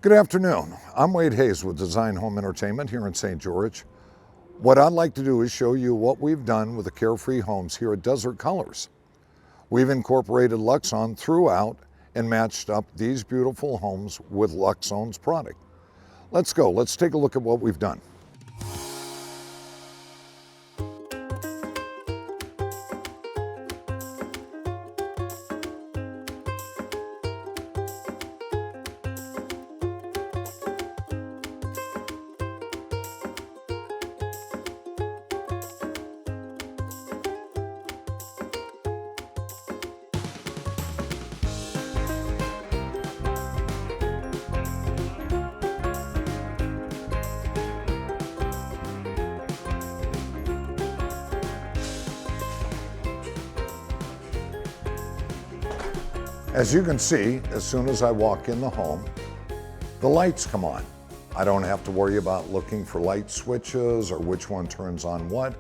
Good afternoon. I'm Wade Hayes with Design Home Entertainment here in St. George. What I'd like to do is show you what we've done with the Carefree homes here at Desert Colors. We've incorporated Loxone throughout and matched up these beautiful homes with Loxone's product. Let's go. Let's take a look at what we've done. As you can see, as soon as I walk in the home, the lights come on. I don't have to worry about looking for light switches or which one turns on what.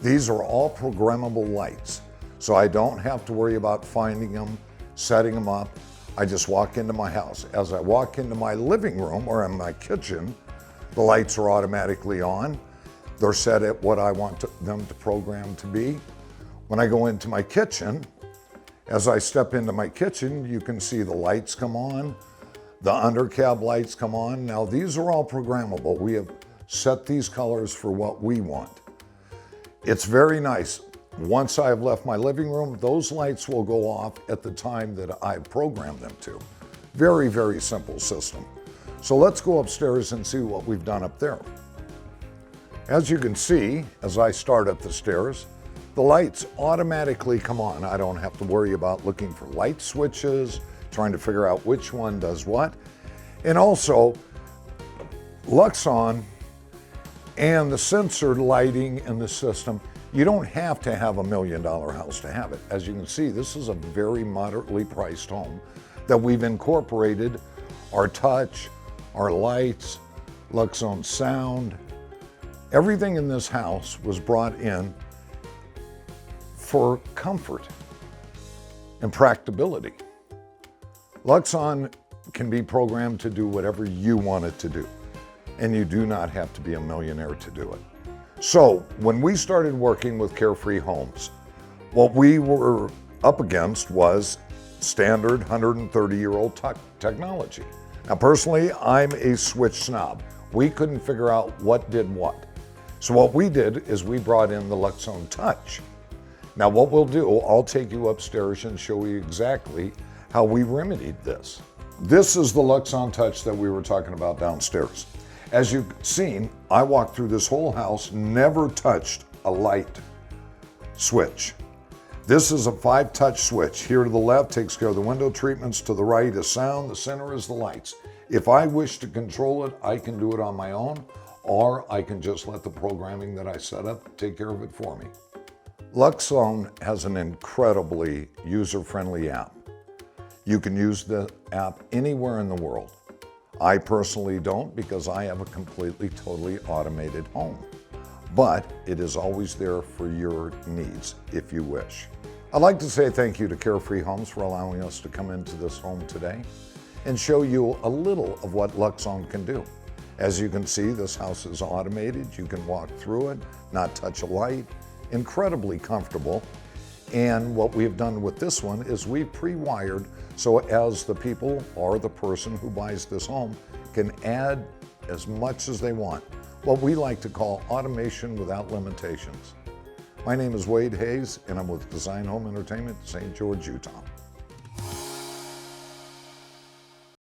These are all programmable lights, so I don't have to worry about finding them, setting them up. I just walk into my house. As I walk into my living room or in my kitchen, the lights are automatically on. They're set at what I want them to program to be. When I go into my kitchen, as I step into my kitchen, you can see the lights come on, the undercab lights come on. Now these are all programmable. We have set these colors for what we want. It's very nice. Once I have left my living room, those lights will go off at the time that I've programmed them to. Very, very simple system. So let's go upstairs and see what we've done up there. As you can see, as I start up the stairs, the lights automatically come on. I don't have to worry about looking for light switches, trying to figure out which one does what. And also, Loxone and the sensor lighting in the system, you don't have to have $1 million house to have it. As you can see, this is a very moderately priced home that we've incorporated our touch, our lights, Loxone sound. Everything in this house was brought in for comfort and practicability. Loxone can be programmed to do whatever you want it to do, and you do not have to be a millionaire to do it. So when we started working with Carefree Homes, what we were up against was standard 130-year-old technology. Now personally, I'm a switch snob. We couldn't figure out what did what. So what we did is we brought in the Loxone Touch. Now what we'll do, I'll take you upstairs and show you exactly how we remedied this. This is the Loxone Touch that we were talking about downstairs. As you've seen, I walked through this whole house, never touched a light switch. This is a 5-touch switch. Here to the left takes care of the window treatments, to the right is sound, the center is the lights. If I wish to control it, I can do it on my own, or I can just let the programming that I set up take care of it for me. Loxone has an incredibly user-friendly app. You can use the app anywhere in the world. I personally don't because I have a completely, totally automated home. But it is always there for your needs if you wish. I'd like to say thank you to Carefree Homes for allowing us to come into this home today and show you a little of what Loxone can do. As you can see, this house is automated. You can walk through it, not touch a light. Incredibly comfortable. And what we've done with this one is we've pre-wired so as the people or the person who buys this home can add as much as they want. What we like to call automation without limitations. My name is Wade Hayes and I'm with Design Home Entertainment, St. George, Utah.